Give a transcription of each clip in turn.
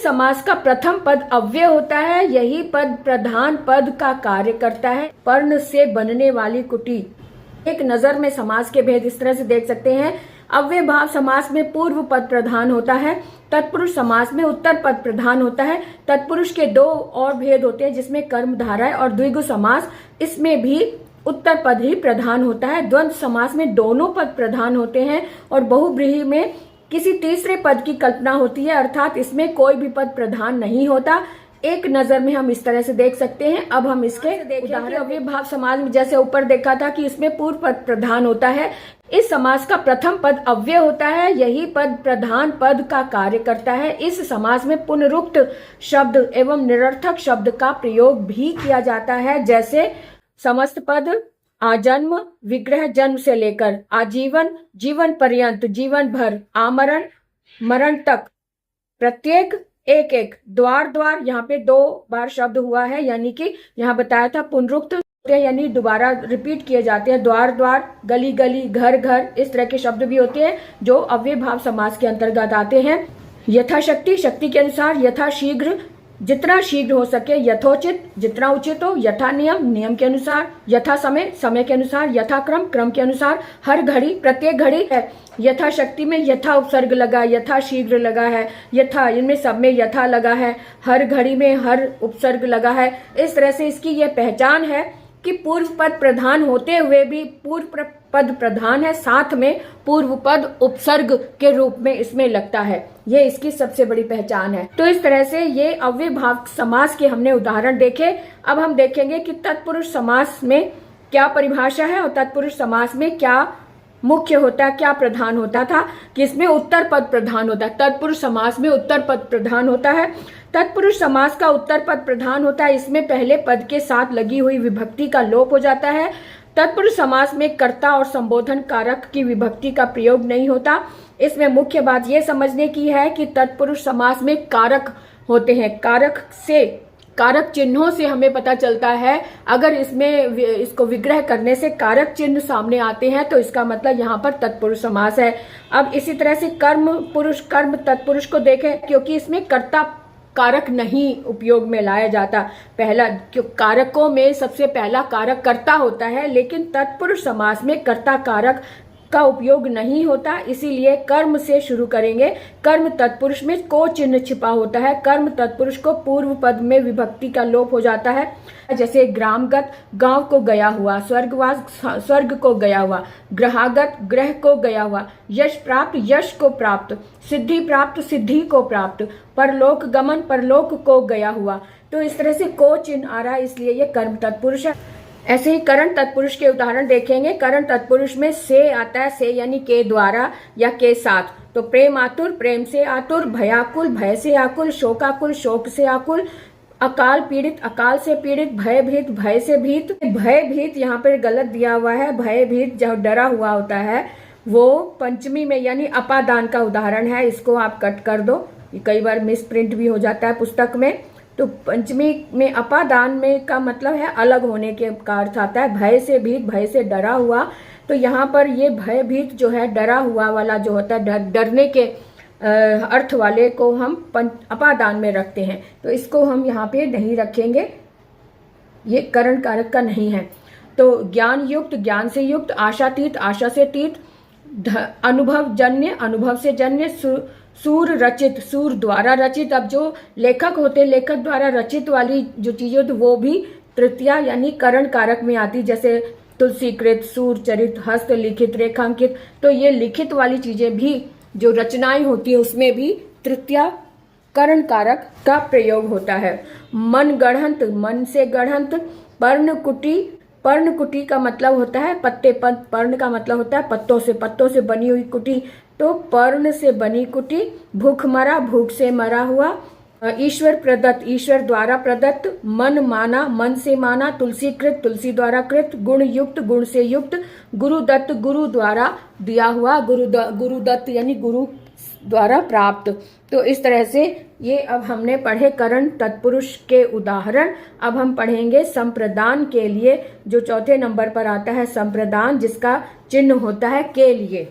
समास का प्रथम पद अव्यय होता है, यही पद प्रधान पद का कार्य करता है। पर्ण से बनने वाली कुटी। एक नजर में समास के भेद इस तरह से देख सकते हैं। अव्यय भाव समास में पूर्व पद प्रधान होता है, तत्पुरुष समास में उत्तर पद प्रधान होता है। तत्पुरुष के दो और भेद होते हैं जिसमें कर्मधारय और द्विगु समास, इसमें भी उत्तर पद ही प्रधान होता है। द्वंद्व समास में दोनों पद प्रधान होते हैं और बहुव्रीहि में किसी तीसरे पद की कल्पना होती है, अर्थात इसमें कोई भी पद प्रधान नहीं होता। एक नजर में हम इस तरह से देख सकते हैं। अब हम इसके उदाहरण अव्यय भाव समास में जैसे ऊपर देखा था कि इसमें पूर्व पद प्रधान होता है, इस समास का प्रथम पद अव्यय होता है, यही पद प्रधान पद का कार्य करता है। इस समास में पुनरुक्त शब्द एवं निरर्थक शब्द का प्रयोग भी किया जाता है, जैसे समस्त पद, आजन्म, विग्रह जन्म से लेकर आजीवन, जीवन पर्यंत, जीवन भर, आमरण, मरण तक, प्रत्येक, एक एक, द्वार द्वार, यहाँ पे 2 बार शब्द हुआ है, यानी कि यहाँ बताया था पुनरुक्त यानी दोबारा रिपीट किए जाते हैं। द्वार द्वार, गली गली, घर घर, इस तरह के शब्द भी होते हैं जो अव्यय भाव समास के अंतर्गत आते हैं। यथाशक्ति, शक्ति के अनुसार, यथा शीघ्र, जितना शीघ्र हो सके, यथोचित, जितना उचित हो, यथा नियम, नियम के अनुसार, यथा समय, समय के अनुसार, यथा क्रम, क्रम के अनुसार, हर घड़ी, प्रत्येक घड़ी है। यथा शक्ति में यथा उपसर्ग लगा, यथा शीघ्र लगा है, यथा, इनमें सब में यथा लगा है, हर घड़ी में हर उपसर्ग लगा है। इस तरह से इसकी यह पहचान है कि पूर्व पद प्रधान होते हुए भी पूर्व पद प्रधान है, साथ में पूर्व पद उपसर्ग के रूप में इसमें लगता है। ये इसकी सबसे बड़ी पहचान है। तो इस तरह से ये अव्यय भाव समास के हमने उदाहरण देखे। अब हम देखेंगे कि तत्पुरुष समास में क्या परिभाषा है और तत्पुरुष समास में क्या मुख्य होता है, क्या प्रधान होता था, कि इसमें उत्तर पद प्रधान होता है। तत्पुरुष समास में उत्तर पद प्रधान होता है। तत्पुरुष समास का उत्तर पद प्रधान होता है, इसमें पहले पद के साथ लगी हुई विभक्ति का लोप हो जाता है। तत्पुरुष समास में कर्ता और संबोधन कारक की विभक्ति का प्रयोग नहीं होता। इसमें मुख्य बात यह समझने की है कि तत्पुरुष समास में कारक होते हैं। कारक चिन्हों से हमें पता चलता है, अगर इसमें इसको विग्रह करने से कारक चिन्ह सामने आते हैं तो इसका मतलब यहाँ पर तत्पुरुष समास है। अब इसी तरह से कर्म तत्पुरुष को देखें, क्योंकि इसमें कर्ता कारक नहीं उपयोग में लाया जाता। पहला कारकों में सबसे पहला कारक कर्ता होता है, लेकिन तत्पुरुष समास में कर्ता कारक का उपयोग नहीं होता, इसीलिए कर्म से शुरू करेंगे। कर्म तत्पुरुष में को चिन्ह छिपा होता है। कर्म तत्पुरुष को पूर्व पद में विभक्ति का लोप हो जाता है, जैसे ग्रामगत, गांव को गया हुआ, स्वर्गवास, स्वर्ग को गया हुआ, ग्रहागत, ग्रह को गया हुआ, यश प्राप्त, यश को प्राप्त, सिद्धि प्राप्त, सिद्धि को प्राप्त, परलोक गमन, परलोक को गया हुआ। तो इस तरह से को चिन्ह आ रहा है, इसलिए ये कर्म तत्पुरुष है। ऐसे ही करण तत्पुरुष के उदाहरण देखेंगे। करण तत्पुरुष में से आता है, से यानी के द्वारा या के साथ। तो प्रेम आतुर, प्रेम से आतुर, भयाकुल, भय से आकुल, शोकाकुल, शोक से आकुल, अकाल पीड़ित, अकाल से पीड़ित, भयभीत, भय से भीत। भयभीत यहाँ पर गलत दिया हुआ है। भयभीत जो डरा हुआ होता है वो पंचमी में यानी अपादान का उदाहरण है, इसको आप कट कर दो, कई बार मिस प्रिंट भी हो जाता है पुस्तक में। तो पंचमी में अपादान में का मतलब है अलग होने के का अर्थ आता है। भय से भीत, भय से डरा हुआ, तो यहाँ पर ये भयभीत जो है डरा हुआ वाला जो होता है, डरने के अर्थ वाले को हम अपादान में रखते हैं, तो इसको हम यहाँ पे नहीं रखेंगे, ये करण कारक का नहीं है। तो ज्ञान युक्त, ज्ञान से युक्त, आशातीत, आशा से तीत, अनुभव जन्य, अनुभव से जन्य, सूर रचित, सूर द्वारा रचित। अब जो लेखक होते, लेखक द्वारा रचित वाली जो चीजें होती वो भी तृतीया यानी करण कारक में आती, जैसे तुलसीकृत, सूर चरित, हस्त लिखित, रेखांकित। तो ये लिखित वाली चीजें भी जो रचनाएं होती है उसमें भी तृतीया करण कारक का प्रयोग होता है। मन गढ़ंत, मन से गढ़ंत, पर्णकुटी, पर्णकुटी का मतलब होता है पत्ते, पर्ण का मतलब होता है पत्तों से बनी हुई कुटी। तो पर्ण से बनी कुटी, भूख मरा, भूख से मरा हुआ, ईश्वर प्रदत्त, ईश्वर द्वारा प्रदत्त, मन माना, मन से माना, तुलसीकृत, तुलसी द्वारा कृत, गुण युक्त, गुण से युक्त, गुरुदत्त, गुरु द्वारा दिया हुआ, गुरुदत्त यानी गुरु द्वारा प्राप्त। तो इस तरह से ये अब हमने पढ़े करण तत्पुरुष के उदाहरण। अब हम पढ़ेंगे संप्रदान के लिए, जो चौथे नंबर पर आता है संप्रदान, जिसका चिन्ह होता है के लिए।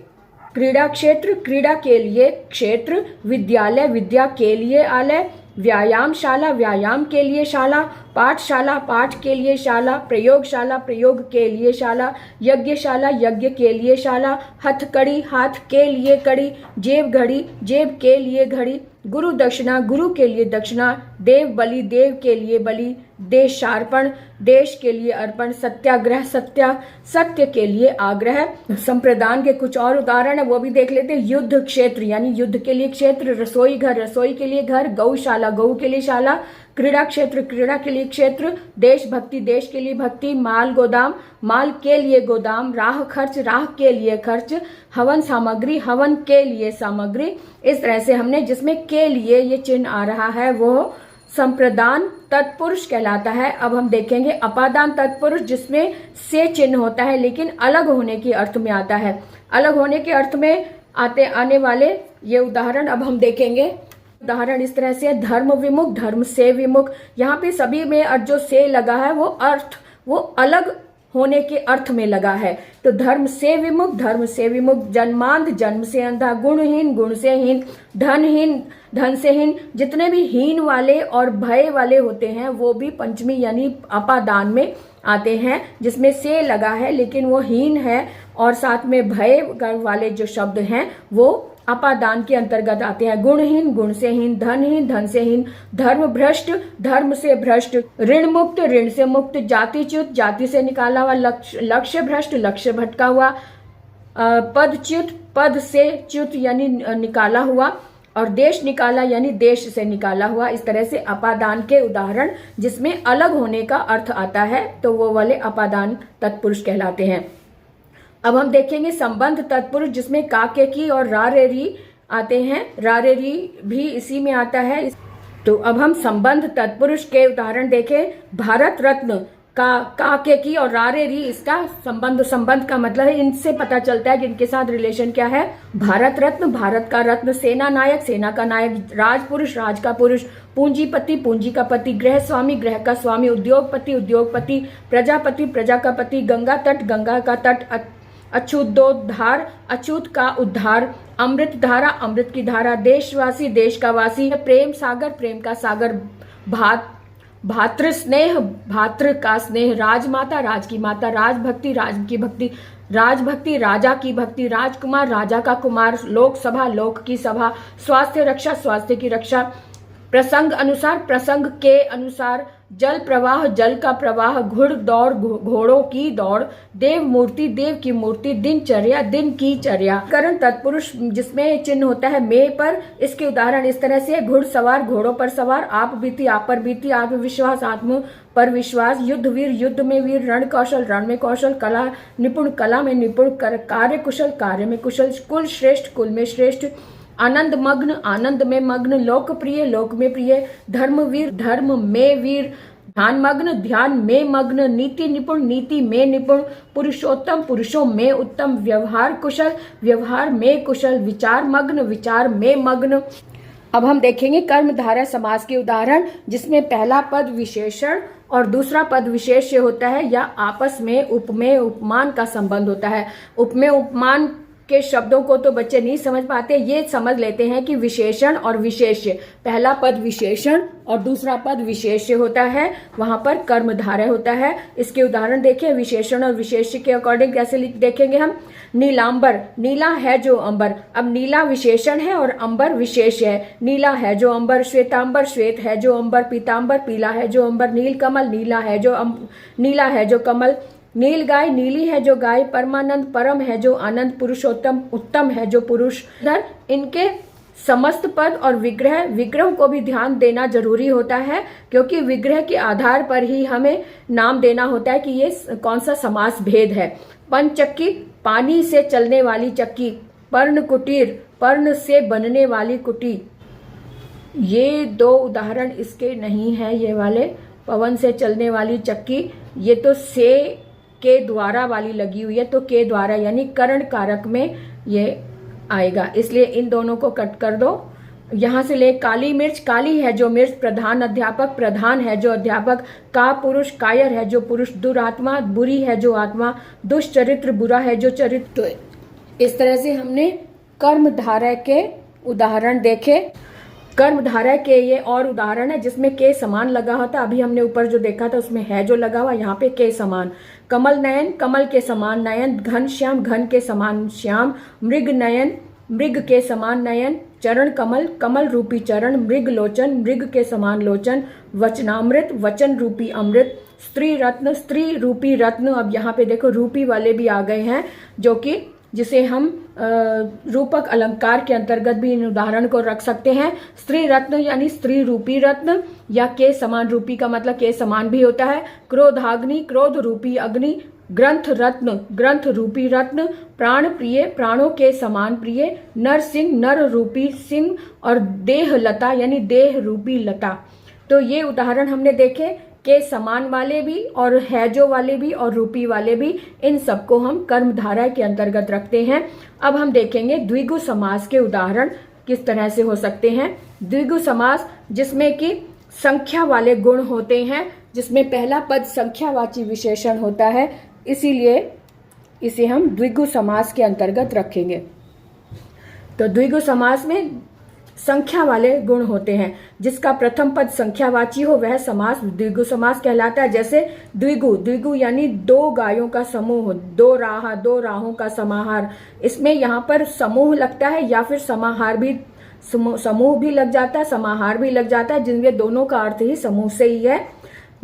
क्रीड़ा क्षेत्र, क्रीड़ा के लिए क्षेत्र, विद्यालय, विद्या के लिए आलय, व्यायामशाला व्यायाम के लिए शाला, पाठशाला पाठ के लिए शाला, प्रयोगशाला प्रयोग के लिए शाला, यज्ञशाला यज्ञ के लिए शाला, हथकड़ी हाथ के लिए कड़ी, जेब घड़ी जेब के लिए घड़ी, गुरु दक्षिणा गुरु के लिए दक्षिणा, देव बलि देव के लिए बलि, देशार्पण देश के लिए अर्पण, सत्याग्रह सत्य के लिए आग्रह। संप्रदान के कुछ और उदाहरण है वो भी देख लेते हैं। युद्ध क्षेत्र यानी युद्ध के लिए क्षेत्र, रसोई घर रसोई के लिए घर, गौशाला गौ के लिए शाला, क्रीड़ा क्षेत्र क्रीड़ा के लिए क्षेत्र, देशभक्ति देश के लिए भक्ति, माल गोदाम माल के लिए गोदाम, राह के लिए खर्च, हवन सामग्री हवन के लिए सामग्री। इस तरह से हमने जिसमें के लिए ये चिन्ह आ रहा है वो संप्रदान तत्पुरुष कहलाता है। अब हम देखेंगे अपादान तत्पुरुष जिसमें से चिन्ह होता है लेकिन अलग होने के अर्थ में आता है। अलग होने के अर्थ में आने वाले ये उदाहरण अब हम देखेंगे। उदाहरण इस तरह से धर्म विमुख धर्म से विमुख, यहाँ पे सभी में जो से लगा है वो अलग होने के अर्थ में लगा है। तो धर्म से विमुख, जन्मांध जन्म से अंधा, गुणहीन गुण से हीन, धनहीन धन से हीन। जितने भी हीन वाले और भय वाले होते हैं वो भी पंचमी यानी अपादान में आते हैं, जिसमें से लगा है लेकिन वो हीन है और साथ में भय वाले जो शब्द हैं वो अपादान के अंतर्गत आते हैं। गुणहीन गुण से हीन, धनहीन धन से हीन, धर्म भ्रष्ट धर्म से भ्रष्ट, ऋण मुक्त ऋण से मुक्त, जातिच्युत जाति से निकाला हुआ, लक्ष्य भ्रष्ट लक्ष्य भटका हुआ, पदच्युत पद से च्युत यानी निकाला हुआ, और देश निकाला यानी देश से निकाला हुआ। इस तरह से अपादान के उदाहरण जिसमें अलग होने का अर्थ आता है तो वो वाले अपादान तत्पुरुष कहलाते हैं। अब हम देखेंगे संबंध तत्पुरुष जिसमें का के की और रा रे री आते हैं। रा रे री भी इसी में आता है। तो अब हम संबंध तत्पुरुष के उदाहरण देखें। भारत रत्न का के की और रा रे री इसका संबंध का मतलब है, इनसे पता चलता है कि इनके साथ रिलेशन क्या है। भारत रत्न भारत का रत्न, सेना नायक सेना का नायक, राजपुरुष राज का पुरुष, पूंजीपति पूंजी का पति, गृह स्वामी ग्रह का स्वामी, उद्योगपति उद्योगपति, प्रजापति प्रजा का पति, गंगा तट गंगा का तट, अछूतोद्धार अछूत का उद्धार, अमृत धारा अमृत की धारा, देशवासी देश का वासी, प्रेम सागर प्रेम का सागर, भातृ स्नेह भातृ का स्नेह, राजमाता राज की माता, राजभक्ति राज की भक्ति, राजभक्ति राजा की भक्ति, राजकुमार राजा का कुमार, लोकसभा लोक की सभा, स्वास्थ्य रक्षा स्वास्थ्य की रक्षा, प्रसंग अनुसार प्रसंग के अनुसार, जल प्रवाह जल का प्रवाह, घुड़ दौड़ घोड़ों की दौड़, देव मूर्ति देव की मूर्ति, दिनचर्या दिन की चर्या। करण तत्पुरुष जिसमें चिन्ह होता है मे पर, इसके उदाहरण इस तरह से घुड़सवार घोड़ों पर सवार, आप बीती आप पर बीती, आत्मविश्वास आत्म पर विश्वास, युद्ध वीर युद्ध में वीर, रण कौशल रण में कौशल, कला निपुण कला में निपुण, कार्य कुशल कार्य में कुशल, कुल श्रेष्ठ कुल में श्रेष्ठ, आनंद मग्न आनंद में मग्न, लोकप्रिय लोक में प्रिय, धर्मवीर धर्म में वीर, ध्यान मग्न ध्यान में मग्न, नीति निपुण नीति में निपुण, पुरुषोत्तम पुरुषों में उत्तम, व्यवहार कुशल व्यवहार में कुशल, विचार मग्न विचार में मग्न। अब हम देखेंगे कर्मधारय समास के उदाहरण जिसमें पहला पद विशेषण और दूसरा पद विशेष्य होता है या आपस में उपमेय उपमान का संबंध होता है। उपमेय उपमान के शब्दों को तो बच्चे नहीं समझ पाते, ये समझ लेते हैं कि विशेषण और विशेष्य, पहला पद विशेषण और दूसरा पद विशेष्य होता है, वहां पर कर्मधारय होता है। इसके उदाहरण देखें विशेषण और विशेष्य के अकॉर्डिंग कैसे देखेंगे हम। नीलांबर नीला है जो अंबर, अब नीला विशेषण है और अंबर विशेष है। नीला है जो अंबर, श्वेतांबर श्वेत है जो अंबर, पीतांबर पीला है जो अंबर, नील कमल नीला है जो कमल, नील गाय नीली है जो गाय, परमानंद परम है जो आनंद, पुरुषोत्तम उत्तम है जो पुरुष। इनके समस्त पद और विग्रह को भी ध्यान देना जरूरी होता है क्योंकि विग्रह के आधार पर ही हमें नाम देना होता है कि ये कौन सा समास भेद है। पंचचक्की पानी से चलने वाली चक्की, पर्ण कुटीर पर्ण से बनने वाली कुटी। ये दो उदाहरण इसके नहीं है, ये वाले पवन से चलने वाली चक्की, ये तो से के द्वारा वाली लगी हुई है, तो के द्वारा यानी करण कारक में ये आएगा, इसलिए इन दोनों को कट कर दो। यहां से ले काली मिर्च, काली है जो मिर्च, प्रधान अध्यापक प्रधान है जो अध्यापक, का पुरुष कायर है जो पुरुष, दुरात्मा बुरी है जो आत्मा, दुष्चरित्र बुरा है जो चरित्र। तो इस तरह से हमने कर्मधारय के उदाहरण देखे। कर्मधारय के ये और उदाहरण है जिसमें के समान लगा होता। अभी हमने ऊपर जो देखा था उसमें है जो लगा हुआ, यहाँ पे के समान। कमल नयन, कमल के समान नयन। घन श्याम, घन के समान श्याम। मृग नयन, मृग के समान नयन। चरण कमल, कमल रूपी चरण। मृग लोचन, मृग के समान लोचन। वचनामृत, वचन रूपी अमृत। स्त्री रत्न, स्त्री रूपी रत्न। अब यहाँ पे देखो रूपी वाले भी आ गए हैं, जो कि जिसे हम रूपक अलंकार के अंतर्गत भी इन उदाहरण को रख सकते हैं। स्त्री रत्न यानी स्त्री रूपी रत्न, या के समान रूपी का मतलब के समान भी होता है। क्रोधाग्नि, क्रोध रूपी अग्नि। ग्रंथ रत्न, ग्रंथ रूपी रत्न। प्राण प्रिय, प्राणों के समान प्रिय। नर सिंह, नर रूपी सिंह। और देह लता यानी देह रूपी लता। तो ये उदाहरण हमने देखे के समान वाले भी और हैजो वाले भी और रूपी वाले भी, इन सबको हम कर्मधारय के अंतर्गत रखते हैं। अब हम देखेंगे द्विगु समास के उदाहरण किस तरह से हो सकते हैं। द्विगु समास जिसमें कि संख्या वाले गुण होते हैं, जिसमें पहला पद संख्यावाची विशेषण होता है, इसीलिए इसे हम द्विगु समास के अंतर्गत रखेंगे। तो द्विगु समास में संख्या वाले गुण होते हैं। जिसका प्रथम पद संख्यावाची हो वह समास द्विगु समास कहलाता है। जैसे द्विगु, द्विगु यानी दो गायों का समूह, दो राह, दो राहों का समाहार। इसमें यहाँ पर समूह लगता है या फिर समाहार भी, समूह भी लग जाता है, समाहार भी लग जाता है, जिनके दोनों का अर्थ ही समूह से ही है।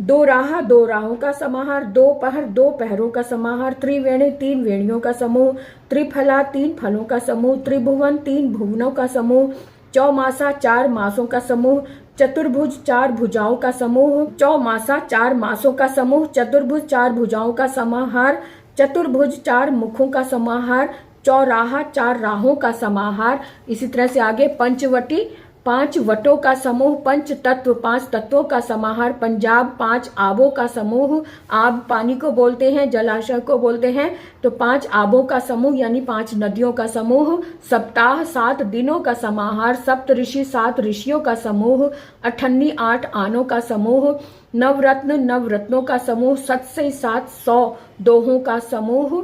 दो राह, दो राहों का समाहार। दो पहर, दो पहरों का समाहार। त्रिवेणी, तीन वेणियों का समूह। त्रिफला, तीन फलों का समूह। त्रिभुवन, तीन भुवनों का समूह। चौमासा, चार मासों का समूह। चतुर्भुज, चार भुजाओं का समूह। चौमासा, चार मासों का समूह। चतुर्भुज, चार भुजाओं का समाहार। चतुर्भुज, चार मुखों का समाहार। चौराहा, चार राहों का समाहार। इसी तरह से आगे पंचवटी, पांच वटों का समूह। पंच तत्व, पांच तत्वों का समाहार। पंजाब, पांच आबों का समूह। आब पानी को बोलते हैं, जलाशय को बोलते हैं, तो पांच आबों का समूह यानी पांच नदियों का समूह। सप्ताह, सात दिनों का समाहार। सप्त ऋषि, सात ऋषियों का समूह। अठन्नी, आठ आनों का समूह। नवरत्न, नवरत्नों का समूह। सत से 700 दोहों का समूह।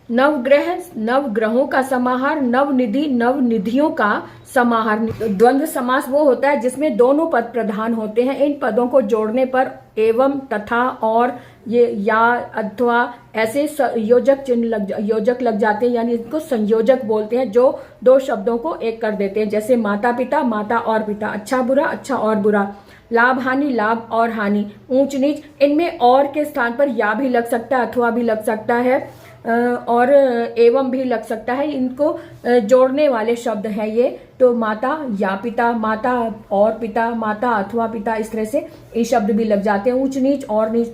नवग्रह, नवग्रहों का समाहार। नवनिधि, नवनिधियों का समाहार। द्वंद्व समास वो होता है जिसमें दोनों पद प्रधान होते हैं। इन पदों को जोड़ने पर एवं, तथा, और, ये, या, अथवा ऐसे योजक चिन्ह योजक लग जाते हैं, यानी इनको संयोजक बोलते हैं, जो दो शब्दों को एक कर देते हैं। जैसे माता पिता, माता और पिता। अच्छा बुरा, अच्छा और बुरा। लाभ हानि, लाभ और हानि। ऊंच नीच, इनमें और के स्थान पर या भी लग सकता है, अथवा भी लग सकता है, और एवं भी लग सकता है। इनको जोड़ने वाले शब्द हैं ये। तो माता या पिता, माता और पिता, माता अथवा पिता, इस तरह से ये शब्द भी लग जाते हैं। ऊंच नीच और नीच।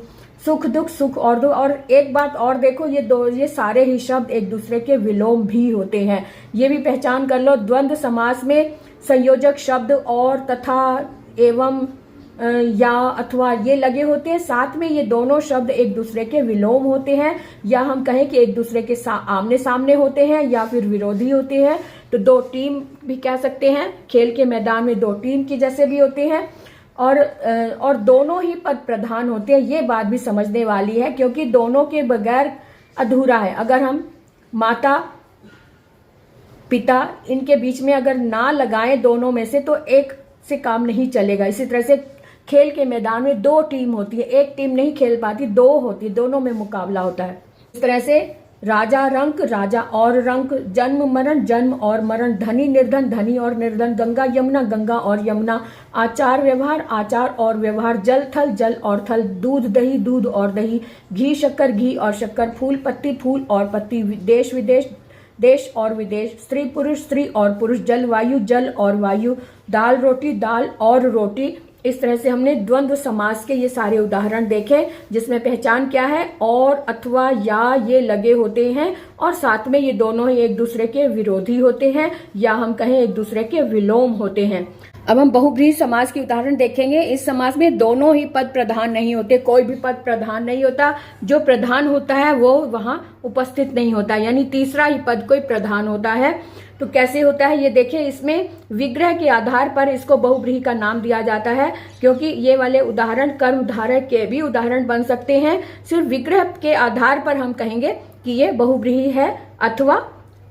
सुख दुख, सुख और दुख। और एक बात और देखो, ये सारे ही शब्द एक दूसरे के विलोम भी होते हैं, ये भी पहचान कर लो। द्वंद्व समास में संयोजक शब्द और, तथा, एवं, या, अथवा ये लगे होते हैं। साथ में ये दोनों शब्द एक दूसरे के विलोम होते हैं, या हम कहें कि एक दूसरे के आमने सामने होते हैं, या फिर विरोधी होते हैं। तो दो टीम भी कह सकते हैं, खेल के मैदान में दो टीम की जैसे भी होते हैं। और दोनों ही पद प्रधान होते हैं, ये बात भी समझने वाली है, क्योंकि दोनों के बगैर अधूरा है। अगर हम माता पिता इनके बीच में अगर ना लगाएं दोनों में से, तो एक से काम नहीं चलेगा। इसी तरह से खेल के मैदान में दो टीम होती है, एक टीम नहीं खेल पाती, दो होती है, दोनों में मुकाबला होता है। इस तरह से राजा रंक, राजा और रंक। जन्म मरण, जन्म और मरण। धनी निर्धन, धनी और निर्धन। गंगा यमुना, गंगा और यमुना। आचार व्यवहार, आचार और व्यवहार। जल थल, जल और थल। दूध दही, दूध और दही। घी शक्कर, घी और शक्कर। फूल पत्ती, फूल और पत्ती। देश विदेश, देश और विदेश। स्त्री पुरुष, स्त्री और पुरुष। जल वायु, जल और वायु। दाल रोटी, दाल और रोटी। इस तरह से हमने द्वंद्व समास के ये सारे उदाहरण देखे, जिसमें पहचान क्या है, और, अथवा, या ये लगे होते हैं, और साथ में ये दोनों ही एक दूसरे के विरोधी होते हैं, या हम कहें एक दूसरे के विलोम होते हैं। अब हम बहुब्रीहि समास के उदाहरण देखेंगे। इस समास में दोनों ही पद प्रधान नहीं होते, कोई भी पद प्रधान नहीं होता। जो प्रधान होता है वो वहां उपस्थित नहीं होता, यानी तीसरा ही पद कोई प्रधान होता है। तो कैसे होता है ये देखिए। इसमें विग्रह के आधार पर इसको बहुब्रीहि का नाम दिया जाता है, क्योंकि ये वाले उदाहरण कर्मधारय के भी उदाहरण बन सकते हैं। सिर्फ विग्रह के आधार पर हम कहेंगे कि ये बहुब्रीहि है अथवा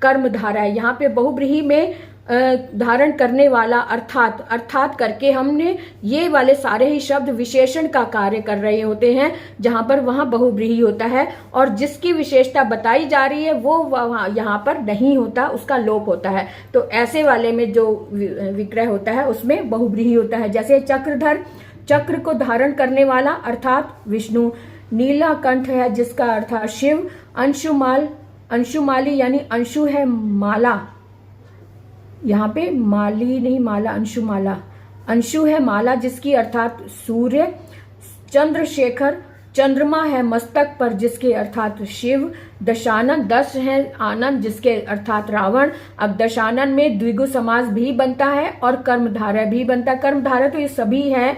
कर्मधारय। यहाँ पे बहुब्रीहि में धारण करने वाला, अर्थात करके हमने ये वाले सारे ही शब्द विशेषण का कार्य कर रहे होते हैं, जहां पर वहां बहुब्रीहि होता है, और जिसकी विशेषता बताई जा रही है वो वहां यहाँ पर नहीं होता, उसका लोप होता है। तो ऐसे वाले में जो विग्रह होता है उसमें बहुब्रीहि होता है। जैसे चक्रधर, चक्र को धारण करने वाला अर्थात विष्णु। नीला कंठ है जिसका अर्थात शिव। अंशुमाली यानी अंशु है माला, यहाँ पे माली नहीं माला, अंशुमाला, अंशु है माला जिसकी अर्थात सूर्य। चंद्रशेखर, चंद्रमा है मस्तक पर जिसके अर्थात शिव। दशानन, दश है आनंद जिसके अर्थात रावण। अब दशानन में द्विगु समास भी बनता है और कर्मधारय भी बनता है। कर्मधारय तो ये सभी है,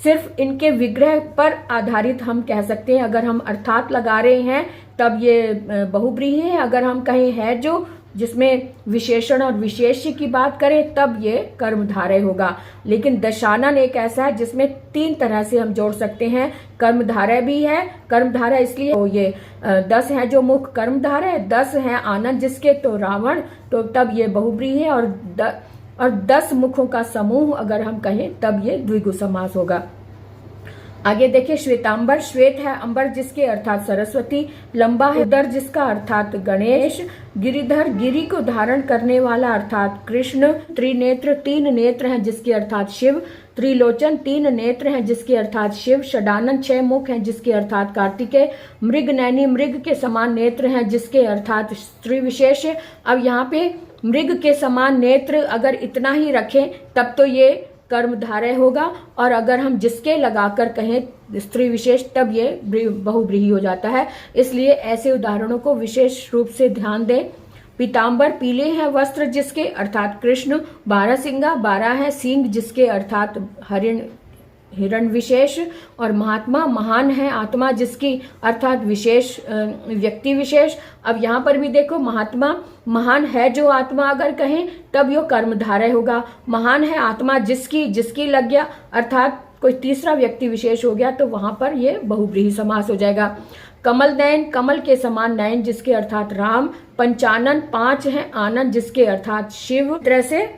सिर्फ इनके विग्रह पर आधारित हम कह सकते हैं। अगर हम अर्थात लगा रहे हैं तब ये बहुब्रीहि है, अगर हम कहें है जो जिसमें विशेषण और विशेष्य की बात करें तब ये कर्मधारय होगा। लेकिन दशानन एक ऐसा है जिसमें 3 तरह से हम जोड़ सकते हैं, कर्मधारय भी है। कर्मधारय इसलिए तो ये 10 है जो मुख कर्मधारय, 10 है आनंद जिसके तो रावण, तो तब ये बहुब्रीहि है। और 10 मुखों का समूह अगर हम कहें तब ये द्विगु समास होगा। आगे देखिए श्वेतांबर, श्वेत है अंबर जिसके अर्थात सरस्वती। लंबा है उदर जिसका अर्थात गणेश। गिरिधर, गिरि को धारण करने वाला अर्थात कृष्ण। त्रिनेत्र, 3 नेत्र हैं जिसके अर्थात शिव। त्रिलोचन, 3 नेत्र हैं जिसके अर्थात शिव। षडानन, 6 मुख हैं जिसके अर्थात कार्तिकेय। मृगनयनी, मृग के समान नेत्र हैं जिसके अर्थात स्त्री विशेष। अब यहाँ पे मृग के समान नेत्र अगर इतना ही रखें तब तो ये कर्मधारय होगा, और अगर हम जिसके लगाकर कहें स्त्री विशेष तब ये बहुब्रीहि हो जाता है। इसलिए ऐसे उदाहरणों को विशेष रूप से ध्यान दें। पीतांबर, पीले हैं वस्त्र जिसके अर्थात कृष्ण। 12 सिंगा, 12 है सींग जिसके अर्थात हिरण विशेष। और महात्मा, महान है आत्मा जिसकी अर्थात विशेष व्यक्ति विशेष। अब यहाँ पर भी देखो महात्मा, महान है जो आत्मा अगर कहें तब यो कर्मधारय होगा। महान है आत्मा जिसकी लग गया अर्थात कोई तीसरा व्यक्ति विशेष हो गया तो वहां पर ये बहुब्रीहि समास हो जाएगा। कमल नयन, कमल के समान नयन जिसके अर्थात राम। पंचानन, 5 है आनंद जिसके अर्थात शिव। तरह से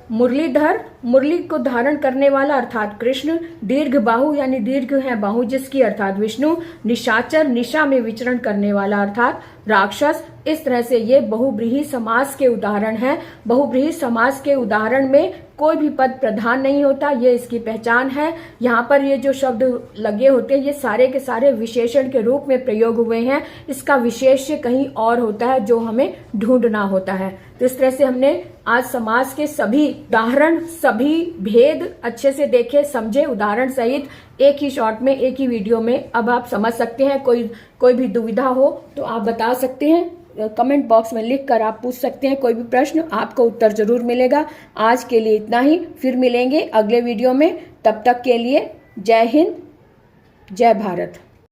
मुरलीधर, मुरली को धारण करने वाला अर्थात कृष्ण। दीर्घ बाहु यानी दीर्घ है बाहु जिसकी अर्थात विष्णु। निशाचर, निशा में विचरण करने वाला अर्थात राक्षस। इस तरह से ये बहुब्रीहि समास के उदाहरण हैं। बहुब्रीहि समास के उदाहरण में कोई भी पद प्रधान नहीं होता, ये इसकी पहचान है। यहाँ पर ये जो शब्द लगे होते हैं ये सारे के सारे विशेषण के रूप में प्रयोग हुए हैं। इसका विशेष्य कहीं और होता है जो हमें ढूंढना होता है। तो इस तरह से हमने आज समास के सभी उदाहरण, सभी भेद अच्छे से देखे, समझे उदाहरण सहित एक ही शॉट में, एक ही वीडियो में। अब आप समझ सकते हैं। कोई भी दुविधा हो तो आप बता सकते हैं, कमेंट बॉक्स में लिख कर आप पूछ सकते हैं कोई भी प्रश्न, आपको उत्तर जरूर मिलेगा। आज के लिए इतना ही, फिर मिलेंगे अगले वीडियो में। तब तक के लिए जय हिंद, जय भारत।